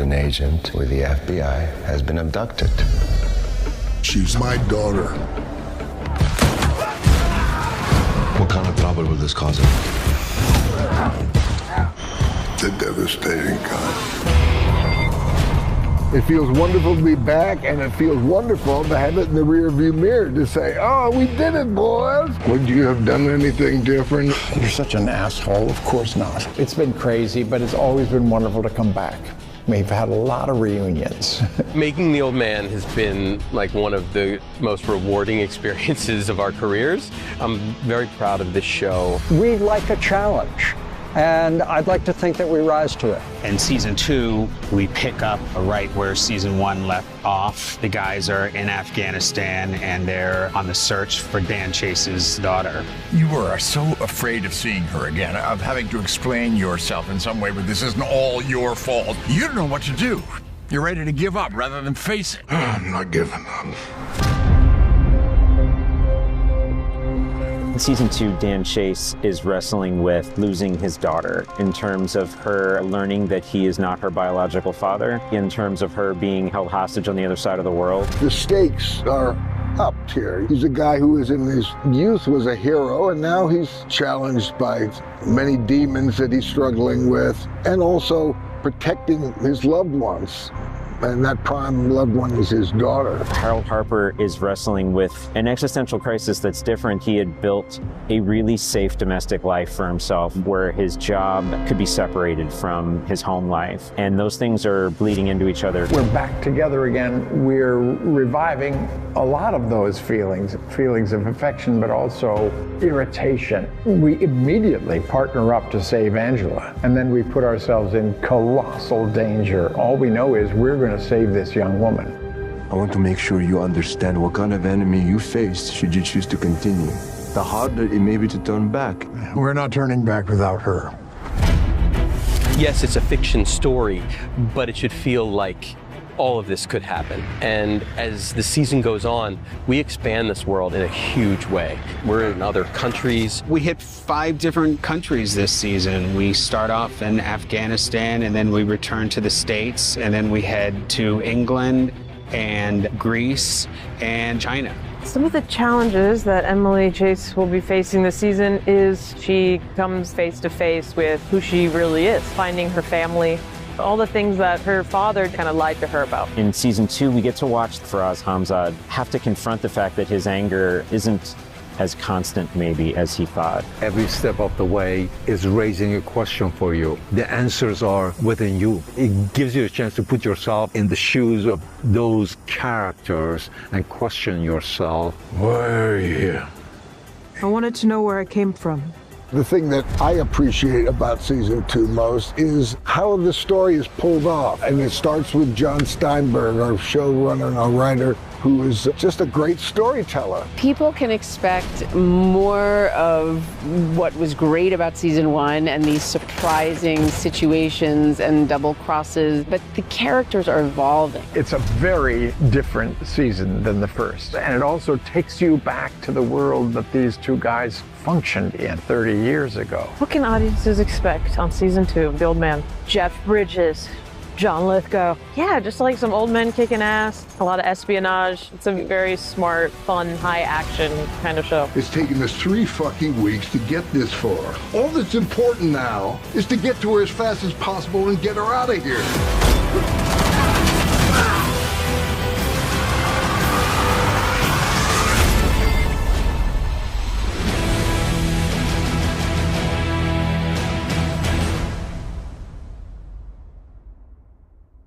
An agent with the FBI has been abducted. She's my daughter. What kind of trouble will this cause him? The devastating kind. It feels wonderful to be back, and it feels wonderful to have it in the rearview mirror to say, oh, we did it, boys. Would you have done anything different? You're such an asshole. Of course not. It's been crazy, but it's always been wonderful to come back. We've had a lot of reunions. Making the old man has been like one of the most rewarding experiences of our careers. I'm very proud of this show. We like a challenge, and I'd like to think that we rise to it. In season 2, we pick up right where season 1 left off. The guys are in Afghanistan and they're on the search for Dan Chase's daughter. You were so afraid of seeing her again, of having to explain yourself in some way, but this isn't all your fault. You don't know what to do. You're ready to give up rather than face it. I'm not giving up. In season 2, Dan Chase is wrestling with losing his daughter in terms of her learning that he is not her biological father, in terms of her being held hostage on the other side of the world. The stakes are up here. He's a guy who is in his youth was a hero, and now he's challenged by many demons that he's struggling with, and also protecting his loved ones. And that prime loved one is his daughter. Harold Harper is wrestling with an existential crisis that's different. He had built a really safe domestic life for himself where his job could be separated from his home life. And those things are bleeding into each other. We're back together again. We're reviving a lot of those feelings of affection, but also irritation. We immediately partner up to save Angela, and then we put ourselves in colossal danger. All we know is we're going to save this young woman. I want to make sure you understand what kind of enemy you face should you choose to continue. The harder it may be to turn back. We're not turning back without her. Yes, it's a fiction story, but it should feel like all of this could happen. And as the season goes on, we expand this world in a huge way. We're in other countries. We hit 5 different countries this season. We start off in Afghanistan, and then we return to the States, and then we head to England and Greece and China. Some of the challenges that Emily Chase will be facing this season is she comes face to face with who she really is, finding her family, all the things that her father kind of lied to her about. In season 2, we get to watch Faraz Hamzad have to confront the fact that his anger isn't as constant maybe as he thought. Every step of the way is raising a question for you. The answers are within you. It gives you a chance to put yourself in the shoes of those characters and question yourself. Why are you here? I wanted to know where I came from. The thing that I appreciate about season 2 most is how the story is pulled off. And it starts with John Steinberg, our showrunner and our writer, who is just a great storyteller. People can expect more of what was great about season 1 and these surprising situations and double crosses, but the characters are evolving. It's a very different season than the first, and it also takes you back to the world that these two guys functioned in 30 years ago. What can audiences expect on season 2? The old man, Jeff Bridges, John Lithgow. Yeah, just like some old men kicking ass, a lot of espionage. It's a very smart, fun, high action kind of show. It's taken us 3 fucking weeks to get this far. All that's important now is to get to her as fast as possible and get her out of here.